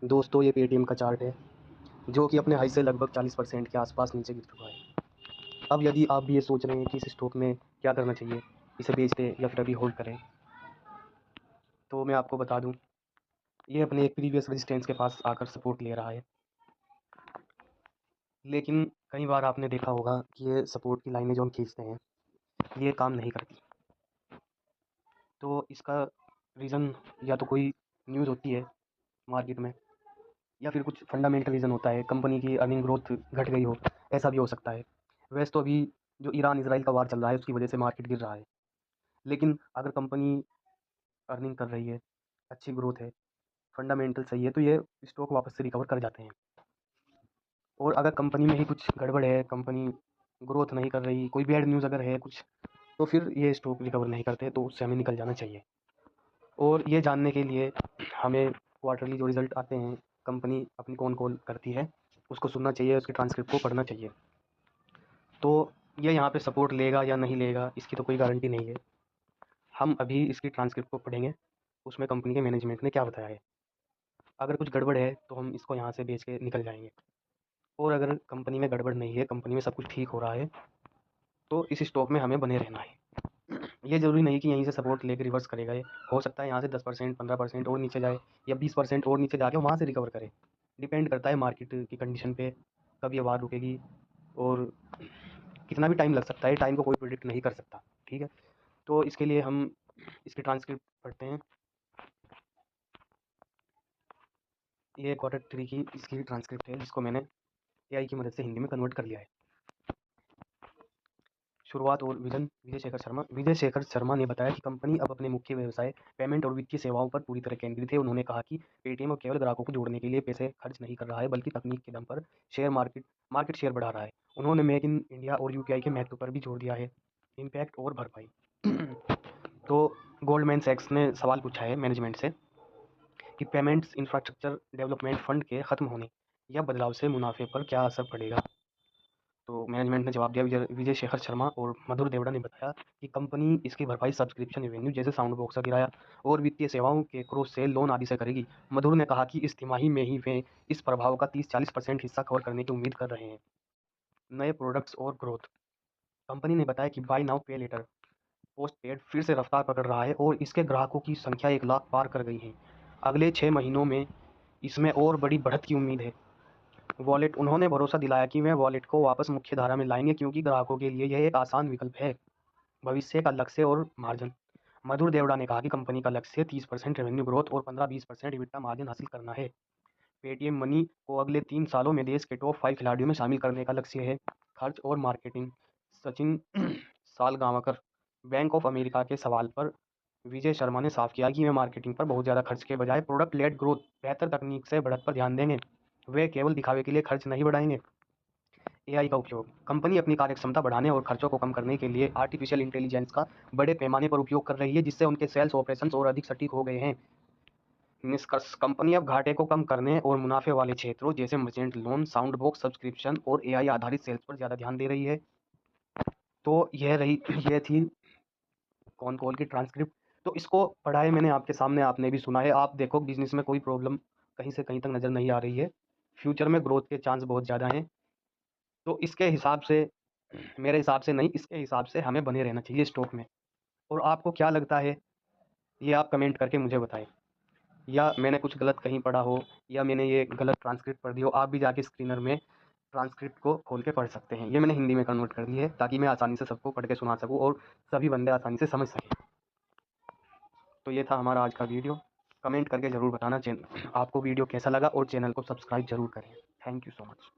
दोस्तों ये पेटीएम का चार्ट है जो कि अपने हाई से लगभग 40% के आसपास नीचे गिर चुका है। अब यदि आप भी ये सोच रहे हैं कि इस स्टॉक में क्या करना चाहिए, इसे बेच दें या फिर अभी होल्ड करें, तो मैं आपको बता दूं, ये अपने एक प्रीवियस रेजिस्टेंस के पास आकर सपोर्ट ले रहा है। लेकिन कई बार आपने देखा होगा कि ये सपोर्ट की लाइनें जो हम खींचते हैं ये काम नहीं करती। तो इसका रीज़न या तो कोई न्यूज़ होती है मार्केट में, या फिर कुछ फंडामेंटल रीज़न होता है, कंपनी की अर्निंग ग्रोथ घट गई हो, ऐसा भी हो सकता है। वैसे तो अभी जो ईरान इज़राइल का वार चल रहा है उसकी वजह से मार्केट गिर रहा है। लेकिन अगर कंपनी अर्निंग कर रही है, अच्छी ग्रोथ है, फंडामेंटल सही है, तो ये स्टॉक वापस से रिकवर कर जाते हैं। और अगर कंपनी में ही कुछ गड़बड़ है, कंपनी ग्रोथ नहीं कर रही, कोई बैड न्यूज़ अगर है कुछ, तो फिर ये स्टॉक रिकवर नहीं करते, तो उससे हमें निकल जाना चाहिए। और ये जानने के लिए हमें क्वार्टरली जो रिज़ल्ट आते हैं, कंपनी अपनी कौन कॉल करती है, उसको सुनना चाहिए, उसके ट्रांसक्रिप्ट को पढ़ना चाहिए। तो ये यहाँ पे सपोर्ट लेगा या नहीं लेगा इसकी तो कोई गारंटी नहीं है। हम अभी इसकी ट्रांसक्रिप्ट को पढ़ेंगे, उसमें कंपनी के मैनेजमेंट ने क्या बताया है। अगर कुछ गड़बड़ है तो हम इसको यहाँ से बेच के निकल जाएंगे, और अगर कंपनी में गड़बड़ नहीं है, कंपनी में सब कुछ ठीक हो रहा है, तो इस स्टॉक में हमें बने रहना है। ये ज़रूरी नहीं कि यहीं से सपोर्ट लेके रिवर्स करेगा, ये हो सकता है यहाँ से 10% 15% और नीचे जाए, या 20% और नीचे जाके वहाँ से रिकवर करे। डिपेंड करता है मार्केट की कंडीशन पे, कब ये वार रुकेगी और कितना भी टाइम लग सकता है। टाइम को कोई प्रिडिक्ट नहीं कर सकता, ठीक है। तो इसके लिए हम इसकी ट्रांसक्रिप्ट पढ़ते हैं। ये Q3 की इसकी ट्रांसक्रिप्ट है जिसको मैंने एआई की मदद से हिंदी में कन्वर्ट कर लिया है। शुरुआत और विजन। विजय शेखर शर्मा ने बताया कि कंपनी अब अपने मुख्य व्यवसाय पेमेंट और वित्तीय सेवाओं पर पूरी तरह केंद्रित है। उन्होंने कहा कि पेटीएम अब केवल ग्राहकों को जोड़ने के लिए पैसे खर्च नहीं कर रहा है, बल्कि तकनीक के दम पर शेयर मार्केट शेयर बढ़ा रहा है। उन्होंने मेक इन इंडिया और यूपीआई के महत्व पर भी जोर दिया है। इम्पैक्ट और भरपाई। तो गोल्डमैन सैक्स ने सवाल पूछा है मैनेजमेंट से कि पेमेंट्स इंफ्रास्ट्रक्चर डेवलपमेंट फंड के ख़त्म होने या बदलाव से मुनाफे पर क्या असर पड़ेगा। तो मैनेजमेंट ने जवाब दिया। विजय शेखर शर्मा और मधुर देवड़ा ने बताया कि कंपनी इसकी भरपाई सब्सक्रिप्शन रेवेन्यू जैसे साउंड बॉक्स का किराया और वित्तीय सेवाओं के क्रॉस सेल लोन आदि से करेगी। मधुर ने कहा कि इस तिमाही में ही वे इस प्रभाव का 30-40% हिस्सा कवर करने की उम्मीद कर रहे हैं। नए प्रोडक्ट्स और ग्रोथ। कंपनी ने बताया कि बाय नाउ पे लेटर पोस्ट पेड फिर से रफ्तार पकड़ रहा है और इसके ग्राहकों की संख्या 1 लाख पार कर गई है। अगले 6 महीनों में इसमें और बड़ी बढ़त की उम्मीद है। वॉलेट। उन्होंने भरोसा दिलाया कि वे वॉलेट को वापस मुख्य धारा में लाएंगे क्योंकि ग्राहकों के लिए यह एक आसान विकल्प है। भविष्य का लक्ष्य और मार्जिन। मधुर देवड़ा ने कहा कि कंपनी का लक्ष्य 30% रेवेन्यू ग्रोथ और 15-20% EBITDA मार्जिन हासिल करना है। पेटीएम मनी को अगले 3 सालों में देश के टॉप 5 खिलाड़ियों में शामिल करने का लक्ष्य है। खर्च और marketing. Sachin Salgaocar. Bank of America के सवाल पर विजय शर्मा ने साफ किया कि वे मार्केटिंग पर बहुत ज़्यादा खर्च के बजाय प्रोडक्ट लेड ग्रोथ, बेहतर तकनीक से बढ़त पर ध्यान देंगे। वे केवल दिखावे के लिए खर्च नहीं बढ़ाएंगे। एआई का उपयोग। कंपनी अपनी कार्यक्षमता बढ़ाने और खर्चों को कम करने के लिए आर्टिफिशियल इंटेलिजेंस का बड़े पैमाने पर उपयोग कर रही है, जिससे उनके सेल्स ऑपरेशंस और अधिक सटीक हो गए हैं। निष्कर्ष। कंपनी अब घाटे को कम करने और मुनाफे वाले क्षेत्रों जैसे merchant loan, sound box subscription और एआई आधारित सेल्स पर ज़्यादा ध्यान दे रही है। तो यह थी कौन कॉल की ट्रांसक्रिप्ट। तो इसको पढ़ा है मैंने आपके सामने, आपने भी सुना है। आप देखो बिजनेस में कोई प्रॉब्लम कहीं से कहीं तक नज़र नहीं आ रही है, फ्यूचर में ग्रोथ के चांस बहुत ज़्यादा हैं। तो इसके हिसाब से, मेरे हिसाब से नहीं, इसके हिसाब से हमें बने रहना चाहिए स्टॉक में। और आपको क्या लगता है ये आप कमेंट करके मुझे बताएं, या मैंने कुछ गलत कहीं पढ़ा हो, या मैंने ये गलत ट्रांसक्रिप्ट पढ़ दी हो। आप भी जाके स्क्रीनर में ट्रांसक्रिप्ट को खोल के पढ़ सकते हैं। ये मैंने हिंदी में कन्वर्ट कर दी है ताकि मैं आसानी से सबको पढ़ के सुना सकूँ और सभी बंदे आसानी से समझ सकें। तो ये था हमारा आज का वीडियो। कमेंट करके ज़रूर बताना आपको वीडियो कैसा लगा, और चैनल को सब्सक्राइब ज़रूर करें। Thank you so much.